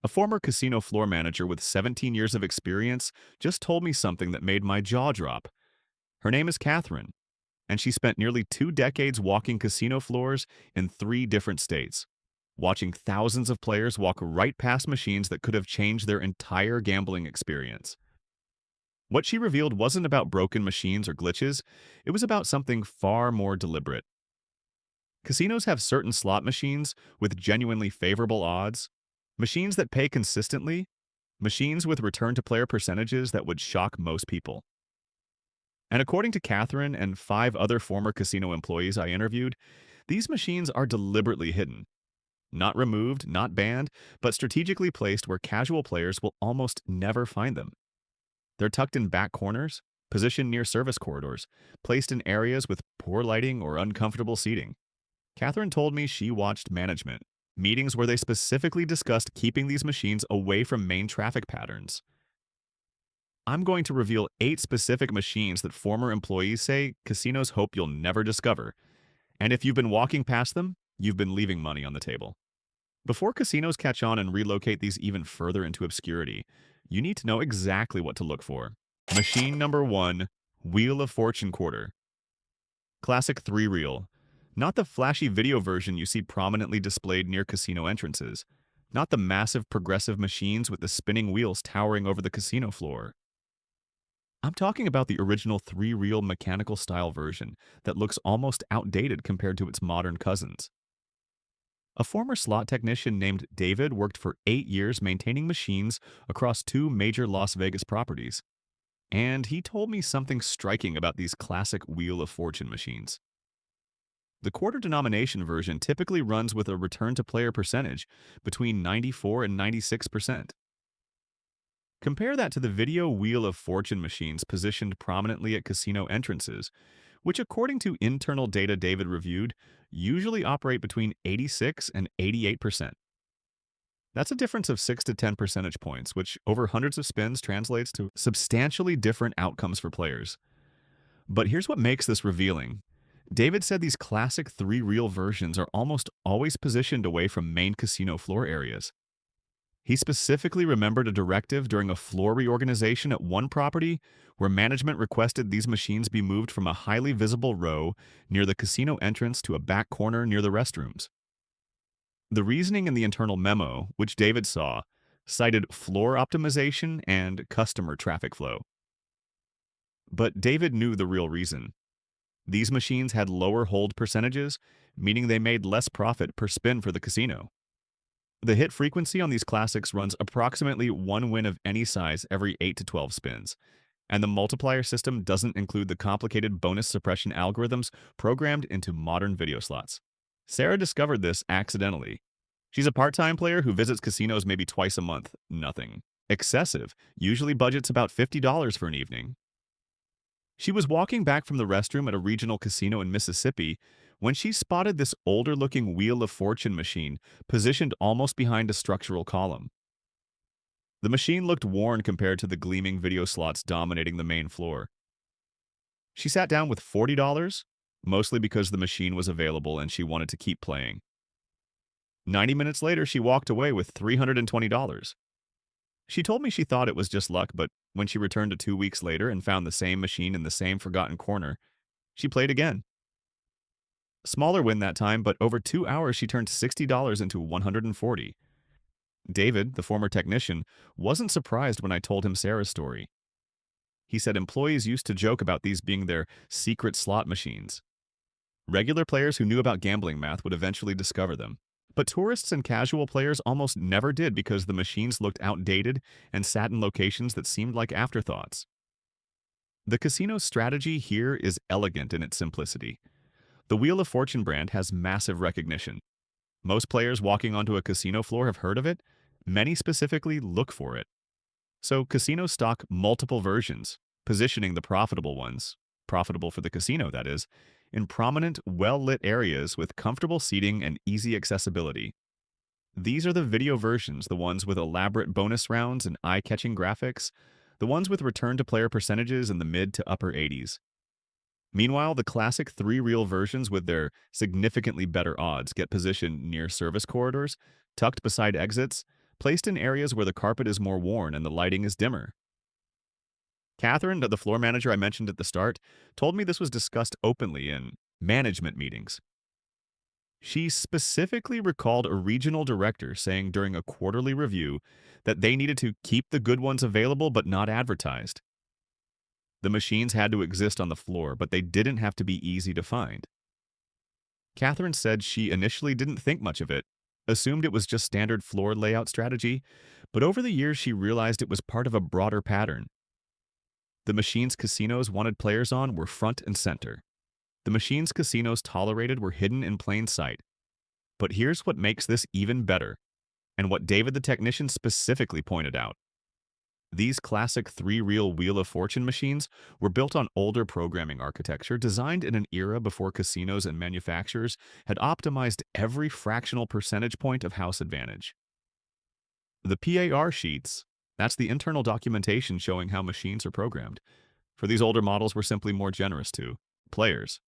A former casino floor manager with 17 years of experience just told me something that made my jaw drop. Her name is Catherine, and she spent nearly 2 decades walking casino floors in 3 different states, watching thousands of players walk right past machines that could have changed their entire gambling experience. What she revealed wasn't about broken machines or glitches, it was about something far more deliberate. Casinos have certain slot machines with genuinely favorable odds, machines that pay consistently, machines with return to player percentages that would shock most people. And according to Catherine and 5 other former casino employees I interviewed, these machines are deliberately hidden. Not removed, not banned, but strategically placed where casual players will almost never find them. They're tucked in back corners, positioned near service corridors, placed in areas with poor lighting or uncomfortable seating. Catherine told me she watched management, meetings where they specifically discussed keeping these machines away from main traffic patterns. I'm going to reveal 8 specific machines that former employees say casinos hope you'll never discover. And if you've been walking past them, you've been leaving money on the table. Before casinos catch on and relocate these even further into obscurity, you need to know exactly what to look for. Machine number 1, Wheel of Fortune Quarter. Classic 3-reel. Not the flashy video version you see prominently displayed near casino entrances. Not the massive progressive machines with the spinning wheels towering over the casino floor. I'm talking about the original 3-reel mechanical style version that looks almost outdated compared to its modern cousins. A former slot technician named David worked for 8 years maintaining machines across 2 major Las Vegas properties. And he told me something striking about these classic Wheel of Fortune machines. The quarter denomination version typically runs with a return to player percentage between 94 and 96%. Compare that to the video Wheel of Fortune machines positioned prominently at casino entrances, which according to internal data David reviewed, usually operate between 86 and 88%. That's a difference of 6 to 10 percentage points, which over hundreds of spins translates to substantially different outcomes for players. But here's what makes this revealing. David said these classic 3-reel versions are almost always positioned away from main casino floor areas. He specifically remembered a directive during a floor reorganization at one property where management requested these machines be moved from a highly visible row near the casino entrance to a back corner near the restrooms. The reasoning in the internal memo, which David saw, cited floor optimization and customer traffic flow. But David knew the real reason. These machines had lower hold percentages, meaning they made less profit per spin for the casino. The hit frequency on these classics runs approximately 1 win of any size every 8 to 12 spins, and the multiplier system doesn't include the complicated bonus suppression algorithms programmed into modern video slots. Sarah discovered this accidentally. She's a part-time player who visits casinos maybe twice a month. Nothing. Excessive. Usually budgets about $50 for an evening. She was walking back from the restroom at a regional casino in Mississippi when she spotted this older-looking Wheel of Fortune machine positioned almost behind a structural column. The machine looked worn compared to the gleaming video slots dominating the main floor. She sat down with $40, mostly because the machine was available and she wanted to keep playing. 90 minutes later, she walked away with $320. She told me she thought it was just luck, but when she returned 2 weeks later and found the same machine in the same forgotten corner, she played again. Smaller win that time, but over 2 hours she turned $60 into $140. David, the former technician, wasn't surprised when I told him Sarah's story. He said employees used to joke about these being their secret slot machines. Regular players who knew about gambling math would eventually discover them. But tourists and casual players almost never did because the machines looked outdated and sat in locations that seemed like afterthoughts. The casino's strategy here is elegant in its simplicity. The Wheel of Fortune brand has massive recognition. Most players walking onto a casino floor have heard of it. Many specifically look for it. So casinos stock multiple versions, positioning the profitable ones, profitable for the casino that is, in prominent, well-lit areas with comfortable seating and easy accessibility. These are the video versions, the ones with elaborate bonus rounds and eye-catching graphics, the ones with return-to-player percentages in the mid to upper 80s. Meanwhile, the classic 3-reel versions with their significantly better odds get positioned near service corridors, tucked beside exits, placed in areas where the carpet is more worn and the lighting is dimmer. Catherine, the floor manager I mentioned at the start, told me this was discussed openly in management meetings. She specifically recalled a regional director saying during a quarterly review that they needed to keep the good ones available but not advertised. The machines had to exist on the floor, but they didn't have to be easy to find. Catherine said she initially didn't think much of it, assumed it was just standard floor layout strategy, but over the years she realized it was part of a broader pattern. The machines casinos wanted players on were front and center. The machines casinos tolerated were hidden in plain sight. But here's what makes this even better, and what David the technician specifically pointed out. These classic three-reel Wheel of Fortune machines were built on older programming architecture designed in an era before casinos and manufacturers had optimized every fractional percentage point of house advantage. The PAR sheets, that's the internal documentation showing how machines are programmed, for these older models were simply more generous to players.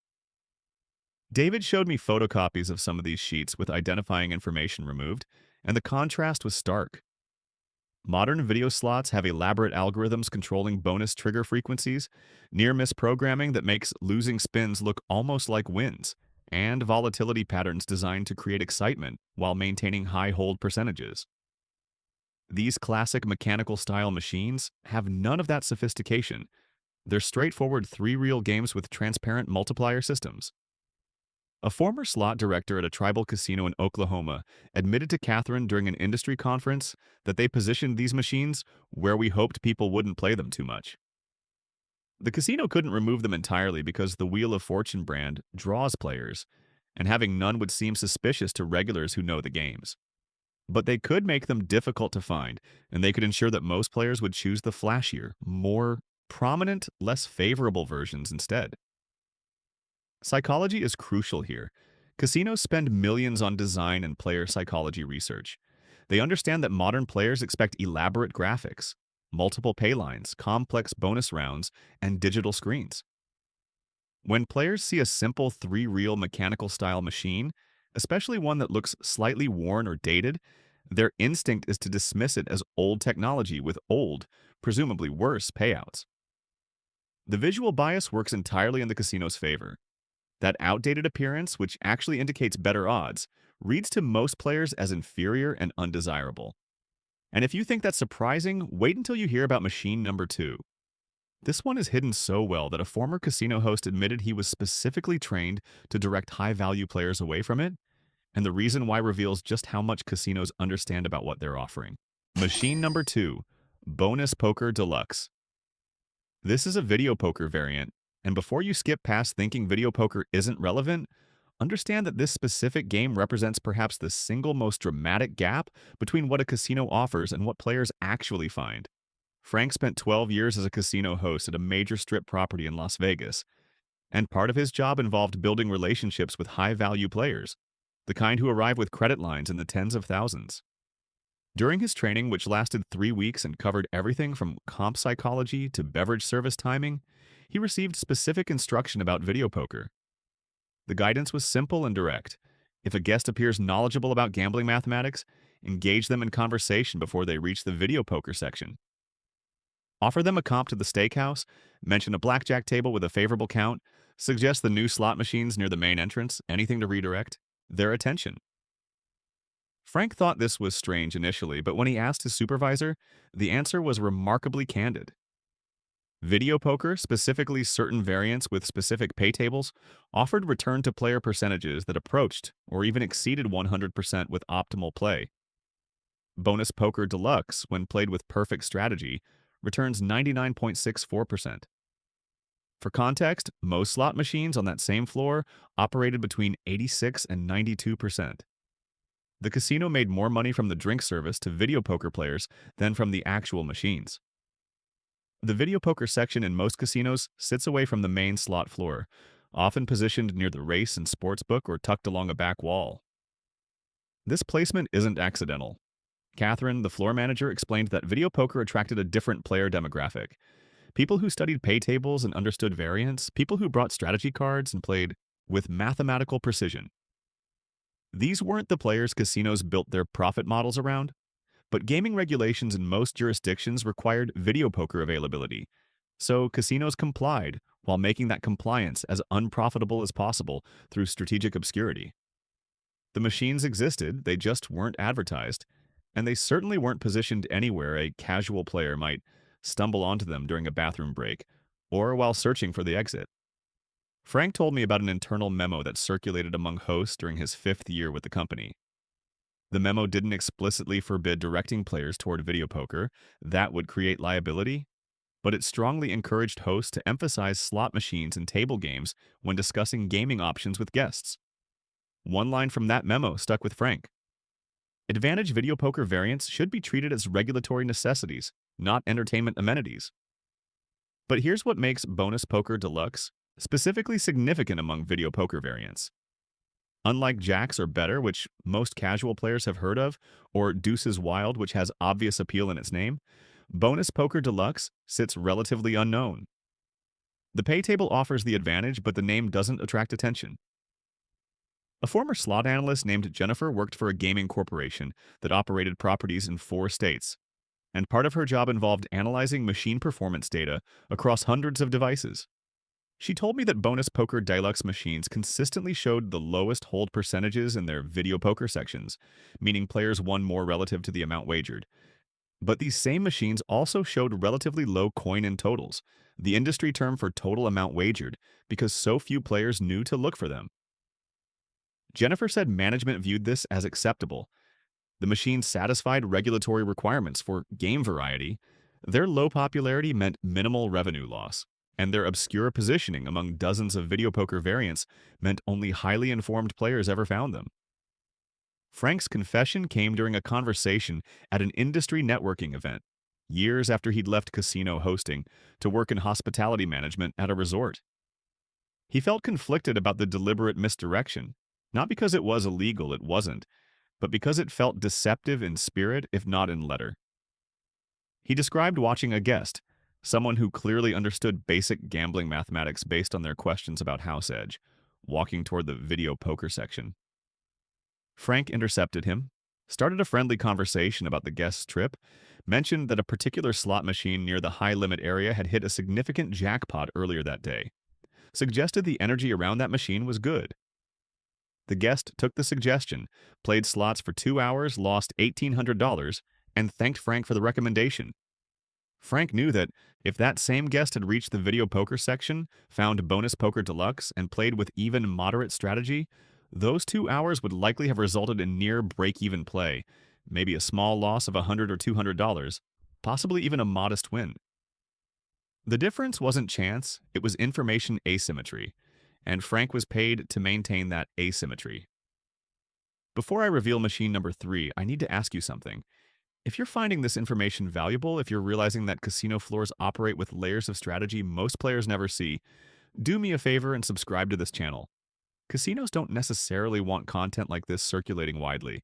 David showed me photocopies of some of these sheets with identifying information removed, and the contrast was stark. Modern video slots have elaborate algorithms controlling bonus trigger frequencies, near-miss programming that makes losing spins look almost like wins, and volatility patterns designed to create excitement while maintaining high hold percentages. These classic mechanical-style machines have none of that sophistication. They're straightforward three-reel games with transparent multiplier systems. A former slot director at a tribal casino in Oklahoma admitted to Catherine during an industry conference that they positioned these machines where we hoped people wouldn't play them too much. The casino couldn't remove them entirely because the Wheel of Fortune brand draws players, and having none would seem suspicious to regulars who know the games. But they could make them difficult to find, and they could ensure that most players would choose the flashier, more prominent, less favorable versions instead. Psychology is crucial here. Casinos spend millions on design and player psychology research. They understand that modern players expect elaborate graphics, multiple pay lines, complex bonus rounds, and digital screens. When players see a simple three-reel mechanical-style machine, especially one that looks slightly worn or dated, their instinct is to dismiss it as old technology with old, presumably worse, payouts. The visual bias works entirely in the casino's favor. That outdated appearance, which actually indicates better odds, reads to most players as inferior and undesirable. And if you think that's surprising, wait until you hear about machine number 2. This one is hidden so well that a former casino host admitted he was specifically trained to direct high-value players away from it, and the reason why reveals just how much casinos understand about what they're offering. Machine number 2, Bonus Poker Deluxe. This is a video poker variant, and before you skip past thinking video poker isn't relevant, understand that this specific game represents perhaps the single most dramatic gap between what a casino offers and what players actually find. Frank spent 12 years as a casino host at a major strip property in Las Vegas, and part of his job involved building relationships with high-value players, the kind who arrive with credit lines in the tens of thousands. During his training, which lasted 3 weeks and covered everything from comp psychology to beverage service timing, he received specific instruction about video poker. The guidance was simple and direct. If a guest appears knowledgeable about gambling mathematics, engage them in conversation before they reach the video poker section. Offer them a comp to the steakhouse, mention a blackjack table with a favorable count, suggest the new slot machines near the main entrance, anything to redirect their attention. Frank thought this was strange initially, but when he asked his supervisor, the answer was remarkably candid. Video poker, specifically certain variants with specific pay tables, offered return-to-player percentages that approached or even exceeded 100% with optimal play. Bonus Poker Deluxe, when played with perfect strategy, returns 99.64%. For context, most slot machines on that same floor operated between 86 and 92%. The casino made more money from the drink service to video poker players than from the actual machines. The video poker section in most casinos sits away from the main slot floor, often positioned near the race and sports book or tucked along a back wall. This placement isn't accidental. Catherine, the floor manager, explained that video poker attracted a different player demographic. People who studied pay tables and understood variance, people who brought strategy cards and played with mathematical precision. These weren't the players casinos built their profit models around. But gaming regulations in most jurisdictions required video poker availability, so casinos complied while making that compliance as unprofitable as possible through strategic obscurity. The machines existed, they just weren't advertised, and they certainly weren't positioned anywhere a casual player might stumble onto them during a bathroom break or while searching for the exit. Frank told me about an internal memo that circulated among hosts during his 5th year with the company. The memo didn't explicitly forbid directing players toward video poker, that would create liability, but it strongly encouraged hosts to emphasize slot machines and table games when discussing gaming options with guests. One line from that memo stuck with Frank. Advantage video poker variants should be treated as regulatory necessities, not entertainment amenities. But here's what makes Bonus Poker Deluxe specifically significant among video poker variants. Unlike Jacks or Better, which most casual players have heard of, or Deuces Wild, which has obvious appeal in its name, Bonus Poker Deluxe sits relatively unknown. The pay table offers the advantage, but the name doesn't attract attention. A former slot analyst named Jennifer worked for a gaming corporation that operated properties in 4 states, and part of her job involved analyzing machine performance data across hundreds of devices. She told me that Bonus Poker Deluxe machines consistently showed the lowest hold percentages in their video poker sections, meaning players won more relative to the amount wagered. But these same machines also showed relatively low coin-in totals, the industry term for total amount wagered, because so few players knew to look for them. Jennifer said management viewed this as acceptable. The machines satisfied regulatory requirements for game variety. Their low popularity meant minimal revenue loss, and their obscure positioning among dozens of video poker variants meant only highly informed players ever found them. Frank's confession came during a conversation at an industry networking event, years after he'd left casino hosting to work in hospitality management at a resort. He felt conflicted about the deliberate misdirection, not because it was illegal, it wasn't, but because it felt deceptive in spirit, if not in letter. He described watching a guest, someone who clearly understood basic gambling mathematics based on their questions about house edge, walking toward the video poker section. Frank intercepted him, started a friendly conversation about the guest's trip, mentioned that a particular slot machine near the high-limit area had hit a significant jackpot earlier that day, suggested the energy around that machine was good. The guest took the suggestion, played slots for 2 hours, lost $1,800, and thanked Frank for the recommendation. Frank knew that if that same guest had reached the video poker section, found Bonus Poker Deluxe, and played with even moderate strategy, those 2 hours would likely have resulted in near break-even play, maybe a small loss of $100 or $200, possibly even a modest win. The difference wasn't chance, it was information asymmetry, and Frank was paid to maintain that asymmetry. Before I reveal machine number 3, I need to ask you something. If you're finding this information valuable, if you're realizing that casino floors operate with layers of strategy most players never see, do me a favor and subscribe to this channel. Casinos don't necessarily want content like this circulating widely.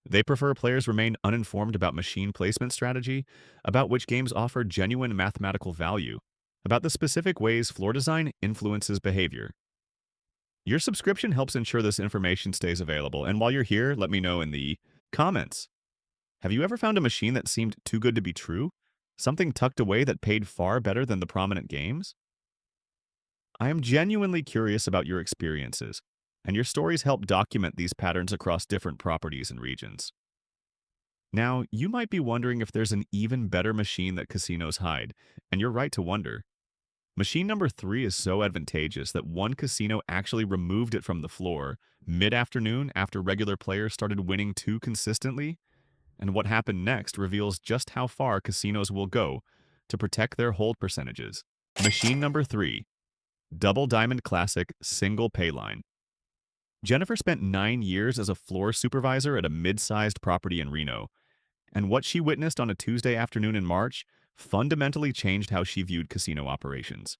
They prefer players remain uninformed about machine placement strategy, about which games offer genuine mathematical value, about the specific ways floor design influences behavior. Your subscription helps ensure this information stays available, and while you're here, let me know in the comments. Have you ever found a machine that seemed too good to be true? Something tucked away that paid far better than the prominent games? I am genuinely curious about your experiences, and your stories help document these patterns across different properties and regions. Now, you might be wondering if there's an even better machine that casinos hide, and you're right to wonder. Machine number 3 is so advantageous that one casino actually removed it from the floor mid-afternoon after regular players started winning too consistently, and what happened next reveals just how far casinos will go to protect their hold percentages. Machine number 3, Double Diamond Classic Single Pay Line. Jennifer spent 9 years as a floor supervisor at a mid-sized property in Reno, and what she witnessed on a Tuesday afternoon in March fundamentally changed how she viewed casino operations.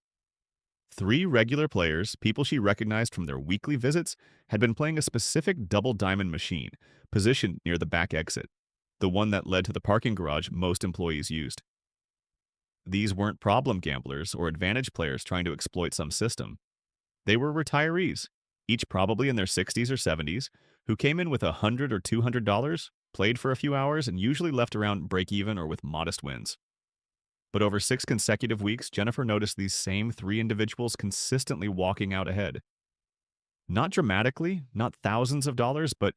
3 regular players, people she recognized from their weekly visits, had been playing a specific double diamond machine, positioned near the back exit, the one that led to the parking garage most employees used. These weren't problem gamblers or advantage players trying to exploit some system. They were retirees, each probably in their 60s or 70s, who came in with $100 or $200 played for a few hours, and usually left around break even or with modest wins. But over 6 consecutive weeks, Jennifer noticed these same three individuals consistently walking out ahead. Not dramatically, not thousands of dollars, but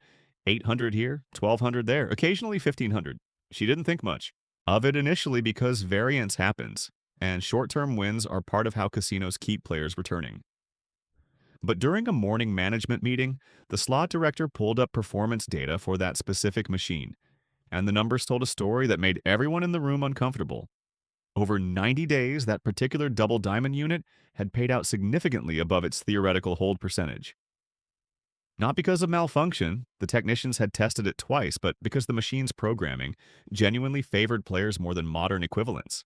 800 here, 1200 there, occasionally 1500. She didn't think much of it initially because variance happens, and short-term wins are part of how casinos keep players returning. But during a morning management meeting, the slot director pulled up performance data for that specific machine, and the numbers told a story that made everyone in the room uncomfortable. Over 90 days, that particular double diamond unit had paid out significantly above its theoretical hold percentage. Not because of malfunction, the technicians had tested it twice, but because the machine's programming genuinely favored players more than modern equivalents.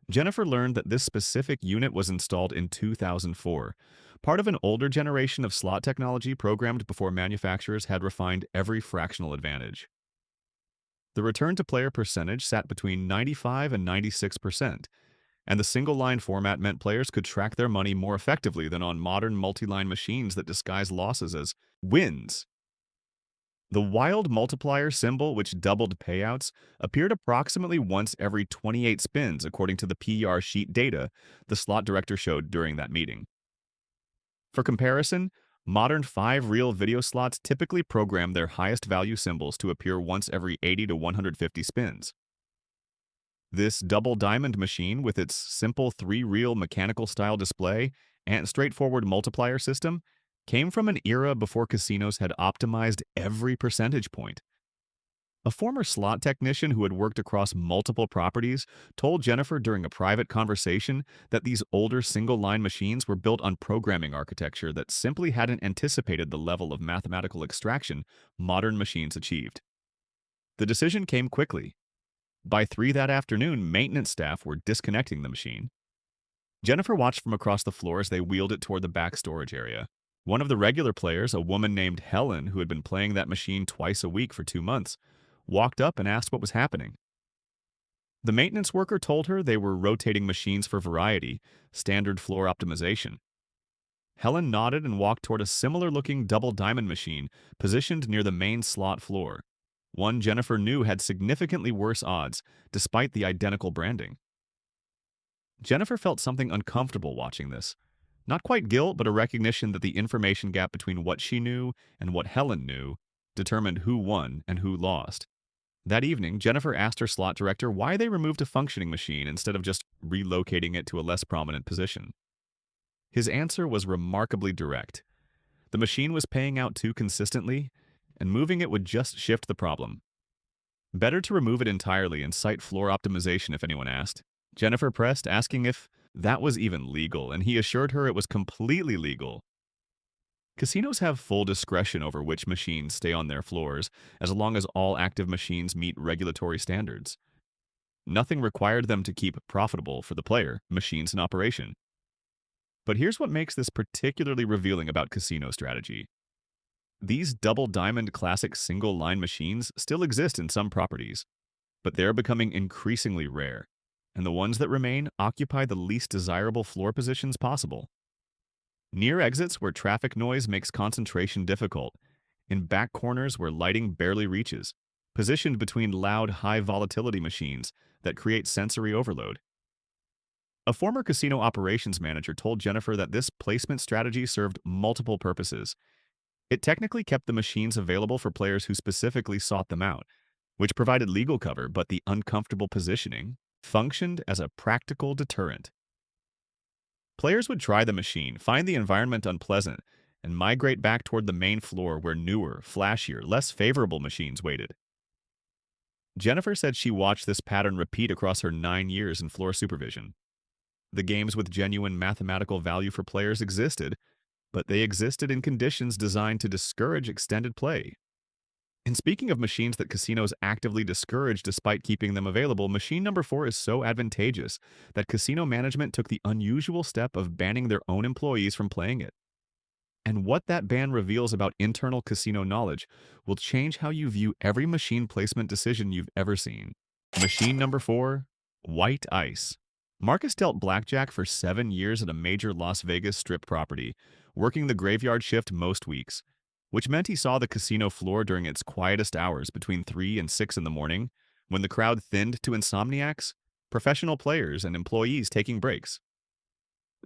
Jennifer learned that this specific unit was installed in 2004, part of an older generation of slot technology programmed before manufacturers had refined every fractional advantage. The return to player percentage sat between 95 and 96%, and the single-line format meant players could track their money more effectively than on modern multi-line machines that disguise losses as wins. The wild multiplier symbol, which doubled payouts, appeared approximately once every 28 spins according to the PR sheet data the slot director showed during that meeting. For comparison, modern 5-reel video slots typically program their highest value symbols to appear once every 80 to 150 spins. This double diamond machine, with its simple 3-reel mechanical-style display and straightforward multiplier system, came from an era before casinos had optimized every percentage point. A former slot technician who had worked across multiple properties told Jennifer during a private conversation that these older single-line machines were built on programming architecture that simply hadn't anticipated the level of mathematical extraction modern machines achieved. The decision came quickly. By 3 that afternoon, maintenance staff were disconnecting the machine. Jennifer watched from across the floor as they wheeled it toward the back storage area. One of the regular players, a woman named Helen, who had been playing that machine twice a week for 2 months, walked up and asked what was happening. The maintenance worker told her they were rotating machines for variety, standard floor optimization. Helen nodded and walked toward a similar-looking double diamond machine positioned near the main slot floor. One Jennifer knew had significantly worse odds, despite the identical branding. Jennifer felt something uncomfortable watching this. Not quite guilt, but a recognition that the information gap between what she knew and what Helen knew determined who won and who lost. That evening, Jennifer asked her slot director why they removed a functioning machine instead of just relocating it to a less prominent position. His answer was remarkably direct. The machine was paying out too consistently, and moving it would just shift the problem. Better to remove it entirely and cite floor optimization if anyone asked. Jennifer pressed, asking if that was even legal, and he assured her it was completely legal. Casinos have full discretion over which machines stay on their floors, as long as all active machines meet regulatory standards. Nothing required them to keep profitable for the player, machines in operation. But here's what makes this particularly revealing about casino strategy. These double diamond classic single-line machines still exist in some properties, but they're becoming increasingly rare, and the ones that remain occupy the least desirable floor positions possible. Near exits where traffic noise makes concentration difficult, in back corners where lighting barely reaches, positioned between loud, high-volatility machines that create sensory overload. A former casino operations manager told Jennifer that this placement strategy served multiple purposes. It technically kept the machines available for players who specifically sought them out, which provided legal cover, but the uncomfortable positioning functioned as a practical deterrent. Players would try the machine, find the environment unpleasant, and migrate back toward the main floor where newer, flashier, less favorable machines waited. Jennifer said she watched this pattern repeat across her 9 years in floor supervision. The games with genuine mathematical value for players existed, but they existed in conditions designed to discourage extended play. And speaking of machines that casinos actively discourage despite keeping them available, machine number 4 is so advantageous that casino management took the unusual step of banning their own employees from playing it. And what that ban reveals about internal casino knowledge will change how you view every machine placement decision you've ever seen. Machine number 4, white ice. Marcus dealt blackjack for 7 years at a major Las Vegas strip property, working the graveyard shift most weeks. which meant he saw the casino floor during its quietest hours between 3 and 6 in the morning, when the crowd thinned to insomniacs, professional players, and employees taking breaks.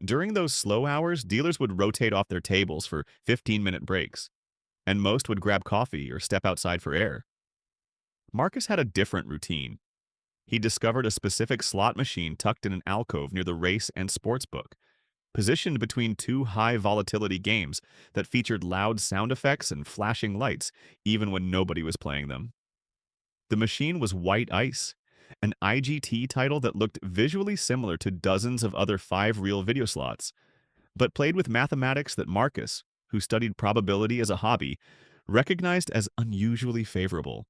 During those slow hours, dealers would rotate off their tables for 15-minute breaks, and most would grab coffee or step outside for air. Marcus had a different routine. He discovered a specific slot machine tucked in an alcove near the race and sports book, positioned between two high volatility games that featured loud sound effects and flashing lights, even when nobody was playing them. The machine was White Ice, an IGT title that looked visually similar to dozens of other five-reel video slots, but played with mathematics that Marcus, who studied probability as a hobby, recognized as unusually favorable.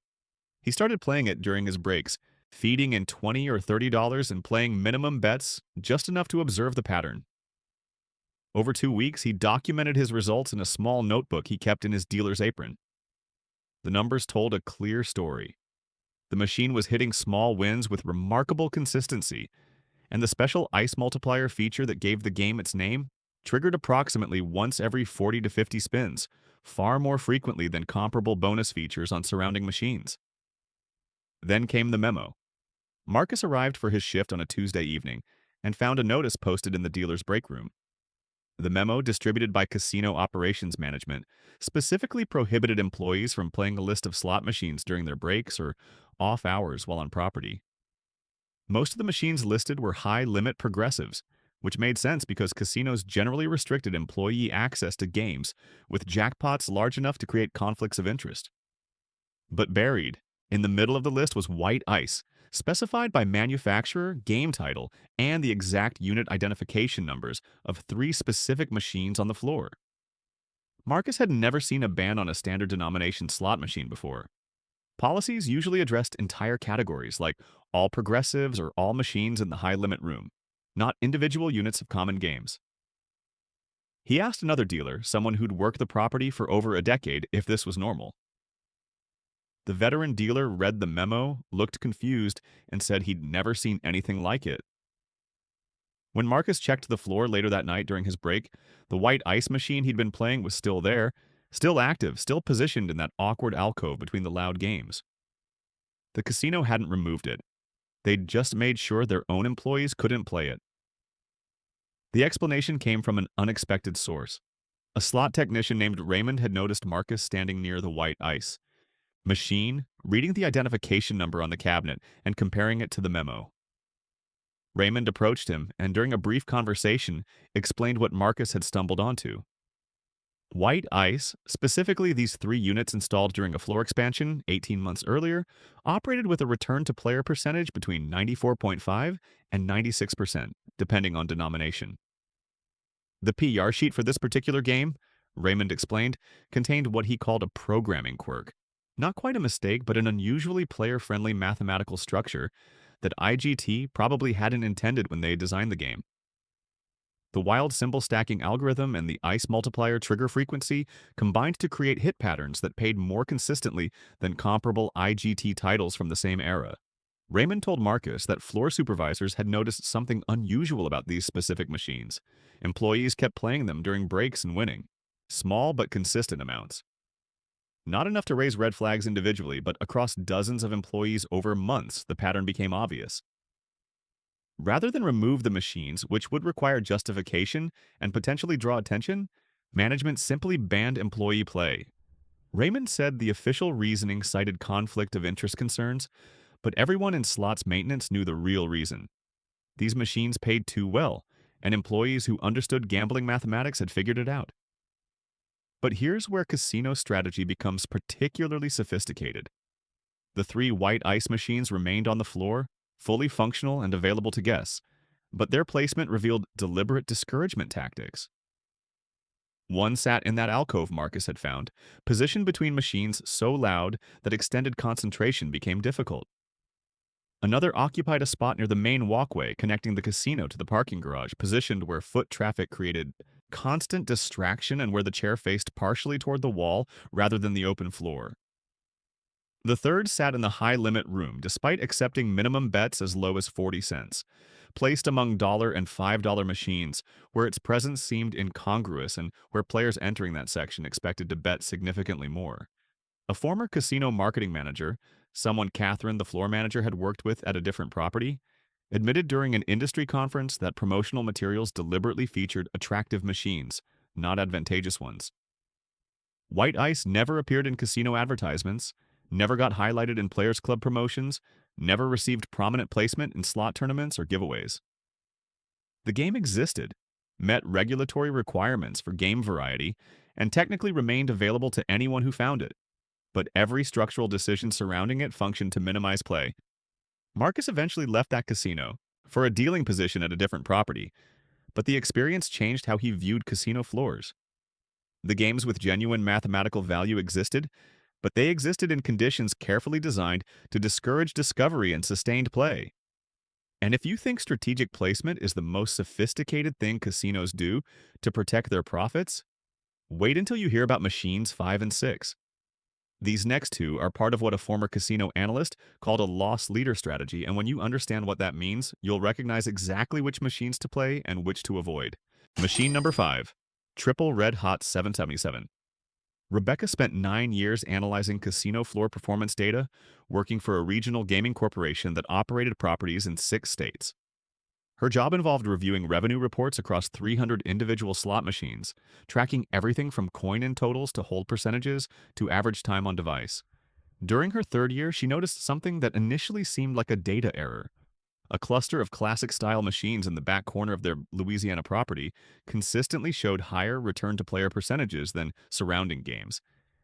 He started playing it during his breaks, feeding in $20 or $30 and playing minimum bets just enough to observe the pattern. Over 2 weeks, he documented his results in a small notebook he kept in his dealer's apron. The numbers told a clear story. The machine was hitting small wins with remarkable consistency, and the special ice multiplier feature that gave the game its name triggered approximately once every 40 to 50 spins, far more frequently than comparable bonus features on surrounding machines. Then came the memo. Marcus arrived for his shift on a Tuesday evening and found a notice posted in the dealer's break room. The memo, distributed by Casino Operations Management, specifically prohibited employees from playing a list of slot machines during their breaks or off hours while on property. Most of the machines listed were high-limit progressives, which made sense because casinos generally restricted employee access to games with jackpots large enough to create conflicts of interest. But buried in the middle of the list was White Ice, specified by manufacturer, game title, and the exact unit identification numbers of 3 specific machines on the floor. Marcus had never seen a ban on a standard denomination slot machine before. Policies usually addressed entire categories like all progressives or all machines in the high-limit room, not individual units of common games. He asked another dealer, someone who'd worked the property for over a decade, if this was normal. The veteran dealer read the memo, looked confused, and said he'd never seen anything like it. When Marcus checked the floor later that night during his break, the White Ice machine he'd been playing was still there, still active, still positioned in that awkward alcove between the loud games. The casino hadn't removed it. They'd just made sure their own employees couldn't play it. The explanation came from an unexpected source. A slot technician named Raymond had noticed Marcus standing near the White Ice machine, reading the identification number on the cabinet and comparing it to the memo. Raymond approached him and, during a brief conversation, explained what Marcus had stumbled onto. White Ice, specifically these 3 units installed during a floor expansion 18 months earlier, operated with a return-to-player percentage between 94.5 and 96%, depending on denomination. The PR sheet for this particular game, Raymond explained, contained what he called a programming quirk. Not quite a mistake, but an unusually player-friendly mathematical structure that IGT probably hadn't intended when they designed the game. The wild symbol stacking algorithm and the ice multiplier trigger frequency combined to create hit patterns that paid more consistently than comparable IGT titles from the same era. Raymond told Marcus that floor supervisors had noticed something unusual about these specific machines. Employees kept playing them during breaks and winning. Small but consistent amounts. Not enough to raise red flags individually, but across dozens of employees over months, the pattern became obvious. Rather than remove the machines, which would require justification and potentially draw attention, management simply banned employee play. Raymond said the official reasoning cited conflict of interest concerns, but everyone in slots maintenance knew the real reason. These machines paid too well, and employees who understood gambling mathematics had figured it out. But here's where casino strategy becomes particularly sophisticated. The 3 White Ice machines remained on the floor, fully functional and available to guests, but their placement revealed deliberate discouragement tactics. One sat in that alcove Marcus had found, positioned between machines so loud that extended concentration became difficult. Another occupied a spot near the main walkway connecting the casino to the parking garage, positioned where foot traffic created constant distraction and where the chair faced partially toward the wall rather than the open floor. The third sat in the high-limit room, despite accepting minimum bets as low as 40 cents, placed among dollar and $5 machines, where its presence seemed incongruous and where players entering that section expected to bet significantly more. A former casino marketing manager, someone Catherine, the floor manager, had worked with at a different property, admitted during an industry conference that promotional materials deliberately featured attractive machines, not advantageous ones. White ice never appeared in casino advertisements, never got highlighted in Players Club promotions, never received prominent placement in slot tournaments or giveaways. The game existed, met regulatory requirements for game variety, and technically remained available to anyone who found it, but every structural decision surrounding it functioned to minimize play. Marcus eventually left that casino for a dealing position at a different property, but the experience changed how he viewed casino floors. The games with genuine mathematical value existed, but they existed in conditions carefully designed to discourage discovery and sustained play. And if you think strategic placement is the most sophisticated thing casinos do to protect their profits, wait until you hear about machines 5 and 6. These next two are part of what a former casino analyst called a loss leader strategy, and when you understand what that means, you'll recognize exactly which machines to play and which to avoid. Machine number 5, Triple Red Hot 777. Rebecca spent 9 years analyzing casino floor performance data, working for a regional gaming corporation that operated properties in 6 states. Her job involved reviewing revenue reports across 300 individual slot machines, tracking everything from coin-in totals to hold percentages to average time on device. During her 3rd year, she noticed something that initially seemed like a data error. A cluster of classic-style machines in the back corner of their Louisiana property consistently showed higher return-to-player percentages than surrounding games,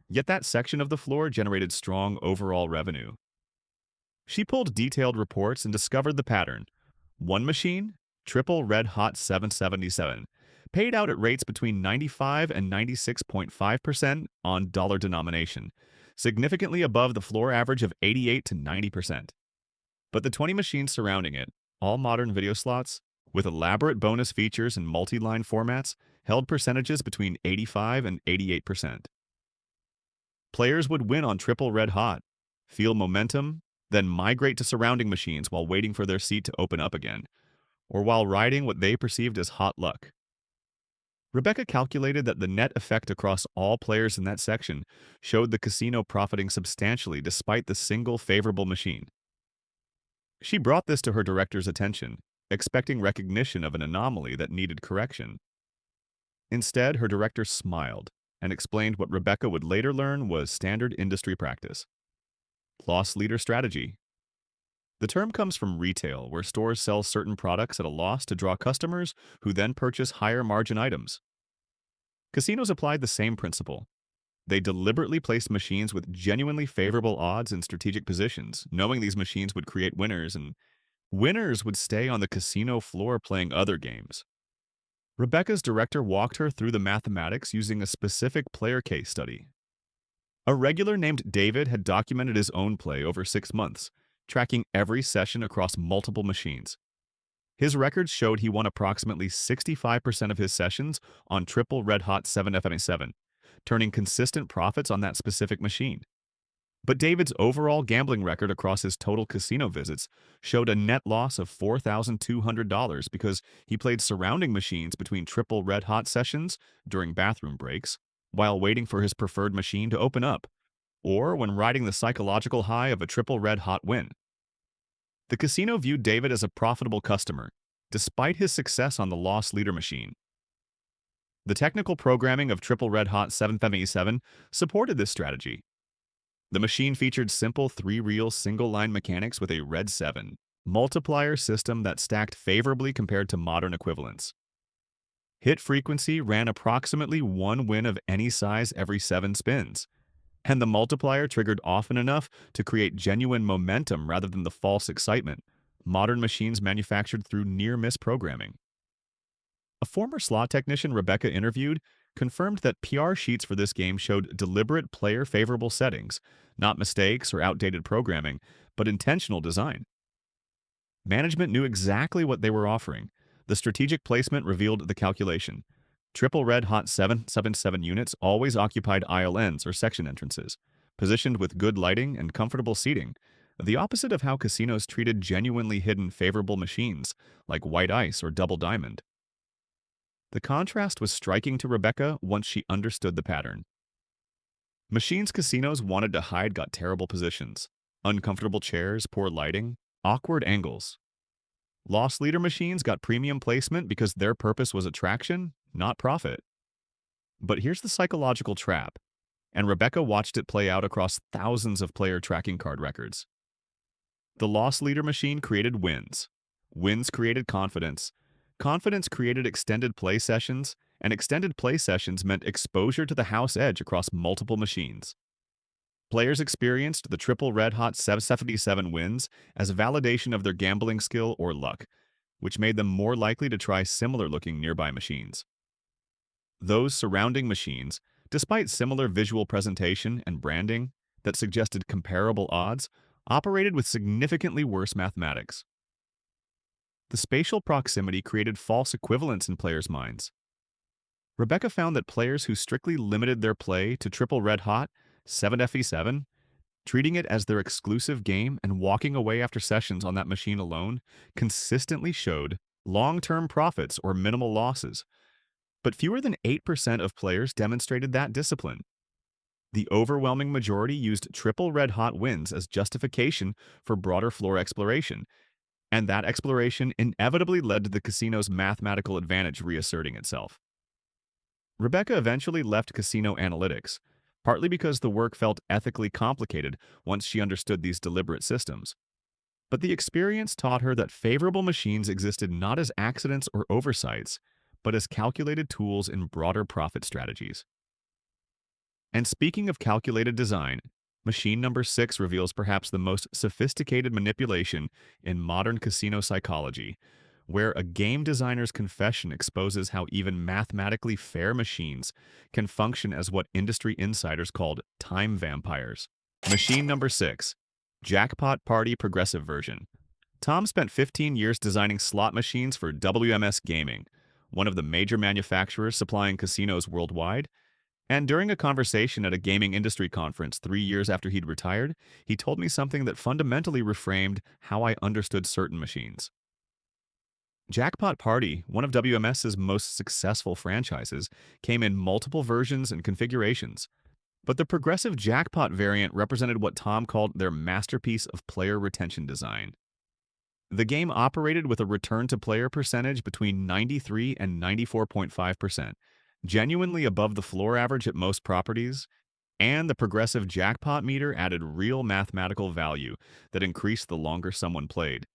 yet that section of the floor generated strong overall revenue. She pulled detailed reports and discovered the pattern. One machine, Triple Red Hot 777, paid out at rates between 95 and 96.5% on dollar denomination, significantly above the floor average of 88 to 90%. But the 20 machines surrounding it, all modern video slots, with elaborate bonus features and multi-line formats, held percentages between 85 and 88%. Players would win on Triple Red Hot, feel momentum, then migrate to surrounding machines while waiting for their seat to open up again, or while riding what they perceived as hot luck. Rebecca calculated that the net effect across all players in that section showed the casino profiting substantially despite the single favorable machine. She brought this to her director's attention, expecting recognition of an anomaly that needed correction. Instead, her director smiled and explained what Rebecca would later learn was standard industry practice. Loss leader strategy. The term comes from retail, where stores sell certain products at a loss to draw customers who then purchase higher margin items. Casinos applied the same principle. They deliberately placed machines with genuinely favorable odds in strategic positions, knowing these machines would create winners, and winners would stay on the casino floor playing other games. Rebecca's director walked her through the mathematics using a specific player case study. A regular named David had documented his own play over 6 months, tracking every session across multiple machines. His records showed he won approximately 65% of his sessions on Triple Red Hot 777, turning consistent profits on that specific machine. But David's overall gambling record across his total casino visits showed a net loss of $4,200 because he played surrounding machines between Triple Red Hot sessions during bathroom breaks, while waiting for his preferred machine to open up, or when riding the psychological high of a Triple Red Hot win. The casino viewed David as a profitable customer, despite his success on the loss leader machine. The technical programming of Triple Red Hot 777 supported this strategy. The machine featured simple 3-reel single-line mechanics with a red 7 multiplier system that stacked favorably compared to modern equivalents. Hit frequency ran approximately 1 win of any size every 7 spins, and the multiplier triggered often enough to create genuine momentum rather than the false excitement modern machines manufactured through near-miss programming. A former slot technician Rebecca interviewed confirmed that PR sheets for this game showed deliberate player-favorable settings, not mistakes or outdated programming, but intentional design. Management knew exactly what they were offering. The strategic placement revealed the calculation. Triple Red Hot 777 units always occupied aisle ends or section entrances, positioned with good lighting and comfortable seating, the opposite of how casinos treated genuinely hidden favorable machines, like white ice or double diamond. The contrast was striking to Rebecca once she understood the pattern. Machines casinos wanted to hide got terrible positions, uncomfortable chairs, poor lighting, awkward angles. Loss leader machines got premium placement because their purpose was attraction, not profit. But here's the psychological trap, and Rebecca watched it play out across thousands of player tracking card records. The loss leader machine created wins. Wins created confidence. Confidence created extended play sessions, and extended play sessions meant exposure to the house edge across multiple machines. Players experienced the triple red-hot 77 wins as a validation of their gambling skill or luck, which made them more likely to try similar-looking nearby machines. Those surrounding machines, despite similar visual presentation and branding that suggested comparable odds, operated with significantly worse mathematics. The spatial proximity created false equivalence in players' minds. Rebecca found that players who strictly limited their play to triple red-hot 7fe7, treating it as their exclusive game and walking away after sessions on that machine alone, consistently showed long-term profits or minimal losses. But fewer than 8% of players demonstrated that discipline. The overwhelming majority used triple red-hot wins as justification for broader floor exploration, and that exploration inevitably led to the casino's mathematical advantage reasserting itself. Rebecca eventually left casino analytics, partly because the work felt ethically complicated once she understood these deliberate systems. But the experience taught her that favorable machines existed not as accidents or oversights, but as calculated tools in broader profit strategies. And speaking of calculated design, machine number 6 reveals perhaps the most sophisticated manipulation in modern casino psychology, where a game designer's confession exposes how even mathematically fair machines can function as what industry insiders called time vampires. Machine number 6, Jackpot Party Progressive Version. Tom spent 15 years designing slot machines for WMS Gaming, one of the major manufacturers supplying casinos worldwide. And during a conversation at a gaming industry conference 3 years after he'd retired, he told me something that fundamentally reframed how I understood certain machines. Jackpot Party, one of WMS's most successful franchises, came in multiple versions and configurations. But the progressive jackpot variant represented what Tom called their masterpiece of player retention design. The game operated with a return-to-player percentage between 93 and 94.5%, genuinely above the floor average at most properties, and the progressive jackpot meter added real mathematical value that increased the longer someone played.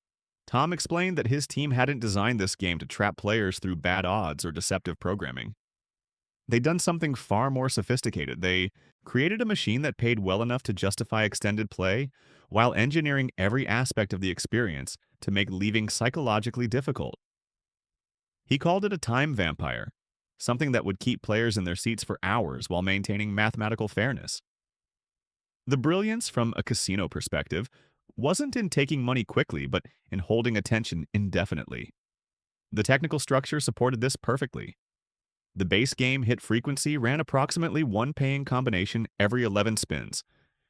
Tom explained that his team hadn't designed this game to trap players through bad odds or deceptive programming. They'd done something far more sophisticated. They created a machine that paid well enough to justify extended play, while engineering every aspect of the experience to make leaving psychologically difficult. He called it a time vampire, something that would keep players in their seats for hours while maintaining mathematical fairness. The brilliance from a casino perspective wasn't in taking money quickly, but in holding attention indefinitely. The technical structure supported this perfectly. The base game hit frequency ran approximately one paying combination every 11 spins,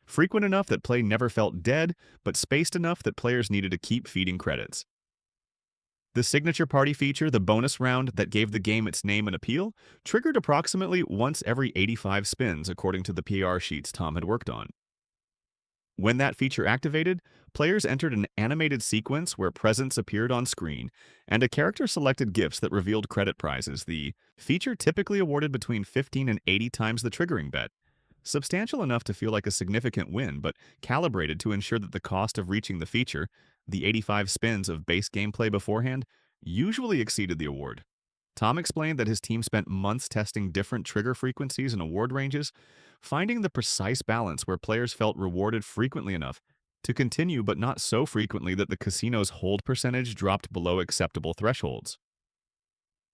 frequent enough that play never felt dead, but spaced enough that players needed to keep feeding credits. The signature party feature, the bonus round that gave the game its name and appeal, triggered approximately once every 85 spins according to the PR sheets Tom had worked on. When that feature activated, players entered an animated sequence where presents appeared on screen, and a character selected gifts that revealed credit prizes. The feature typically awarded between 15 and 80 times the triggering bet, substantial enough to feel like a significant win, but calibrated to ensure that the cost of reaching the feature, the 85 spins of base gameplay beforehand, usually exceeded the award. Tom explained that his team spent months testing different trigger frequencies and award ranges, finding the precise balance where players felt rewarded frequently enough to continue but not so frequently that the casino's hold percentage dropped below acceptable thresholds.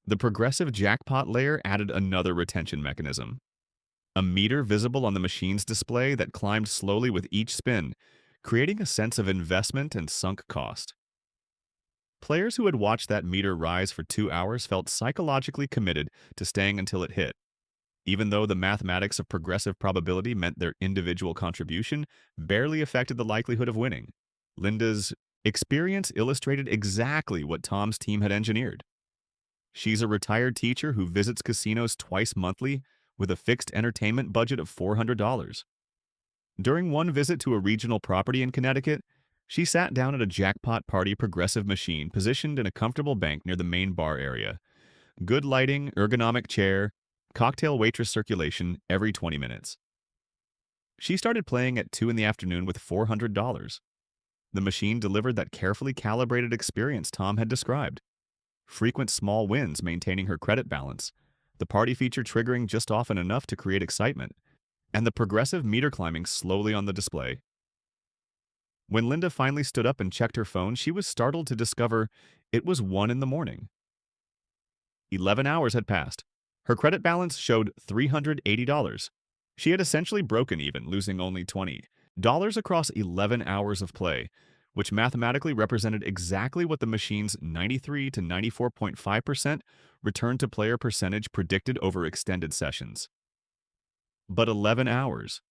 The progressive jackpot layer added another retention mechanism. A meter visible on the machine's display that climbed slowly with each spin, creating a sense of investment and sunk cost. Players who had watched that meter rise for 2 hours felt psychologically committed to staying until it hit, even though the mathematics of progressive probability meant their individual contribution barely affected the likelihood of winning. Linda's experience illustrated exactly what Tom's team had engineered. She's a retired teacher who visits casinos twice monthly with a fixed entertainment budget of $400. During one visit to a regional property in Connecticut, she sat down at a jackpot party progressive machine positioned in a comfortable bank near the main bar area. Good lighting, ergonomic chair, cocktail waitress circulation every 20 minutes. She started playing at 2 in the afternoon with $400. The machine delivered that carefully calibrated experience Tom had described. Frequent small wins maintaining her credit balance, the party feature triggering just often enough to create excitement, and the progressive meter climbing slowly on the display. When Linda finally stood up and checked her phone, she was startled to discover it was 1 in the morning. 11 hours had passed. Her credit balance showed $380. She had essentially broken even, losing only $20 across 11 hours of play, which mathematically represented exactly what the machine's 93 to 94.5% return to player percentage predicted over extended sessions. But 11 hours.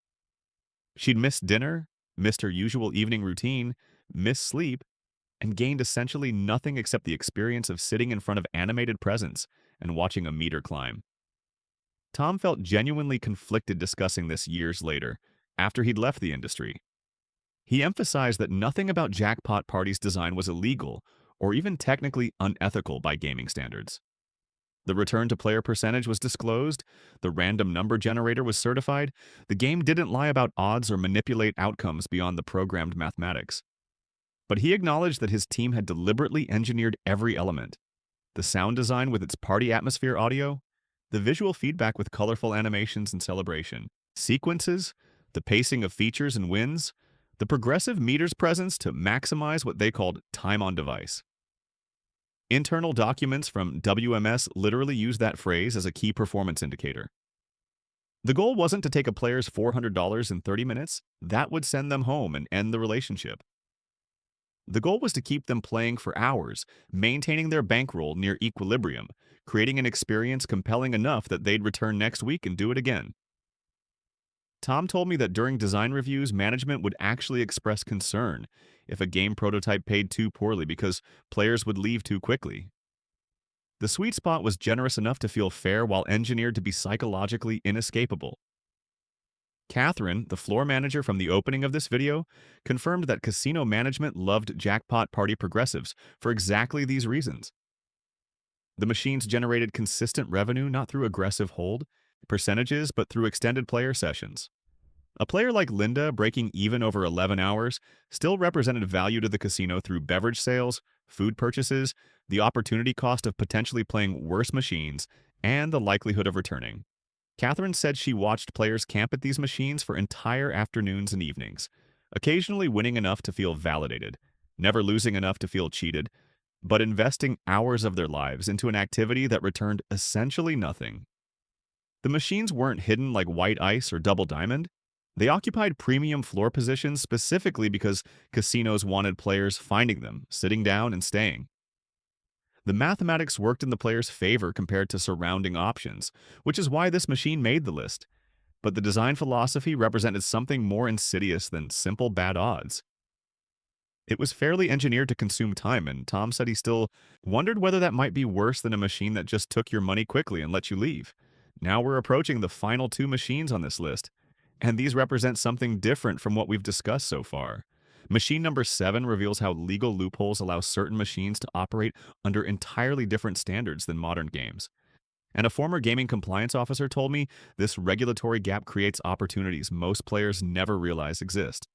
She'd missed dinner, missed her usual evening routine, missed sleep, and gained essentially nothing except the experience of sitting in front of animated presents and watching a meter climb. Tom felt genuinely conflicted discussing this years later, after he'd left the industry. He emphasized that nothing about Jackpot Party's design was illegal or even technically unethical by gaming standards. The return to player percentage was disclosed, the random number generator was certified, the game didn't lie about odds or manipulate outcomes beyond the programmed mathematics. But he acknowledged that his team had deliberately engineered every element: the sound design with its party atmosphere audio, the visual feedback with colorful animations and celebration, sequences, the pacing of features and wins, the progressive meters presence to maximize what they called time on device. Internal documents from WMS literally use that phrase as a key performance indicator. The goal wasn't to take a player's $400 in 30 minutes, that would send them home and end the relationship. The goal was to keep them playing for hours, maintaining their bankroll near equilibrium, creating an experience compelling enough that they'd return next week and do it again. Tom told me that during design reviews, management would actually express concern if a game prototype paid too poorly because players would leave too quickly. The sweet spot was generous enough to feel fair while engineered to be psychologically inescapable. Catherine, the floor manager from the opening of this video, confirmed that casino management loved Jackpot Party Progressives for exactly these reasons. The machines generated consistent revenue not through aggressive hold percentages, but through extended player sessions. A player like Linda, breaking even over 11 hours, still represented value to the casino through beverage sales, food purchases, the opportunity cost of potentially playing worse machines, and the likelihood of returning. Catherine said she watched players camp at these machines for entire afternoons and evenings, occasionally winning enough to feel validated, never losing enough to feel cheated, but investing hours of their lives into an activity that returned essentially nothing. The machines weren't hidden like white ice or double diamond. They occupied premium floor positions specifically because casinos wanted players finding them, sitting down, and staying. The mathematics worked in the player's favor compared to surrounding options, which is why this machine made the list. But the design philosophy represented something more insidious than simple bad odds. It was fairly engineered to consume time, and Tom said he still wondered whether that might be worse than a machine that just took your money quickly and let you leave. Now we're approaching the final 2 machines on this list, and these represent something different from what we've discussed so far. Machine number 7 reveals how legal loopholes allow certain machines to operate under entirely different standards than modern games. And a former gaming compliance officer told me this regulatory gap creates opportunities most players never realize exist.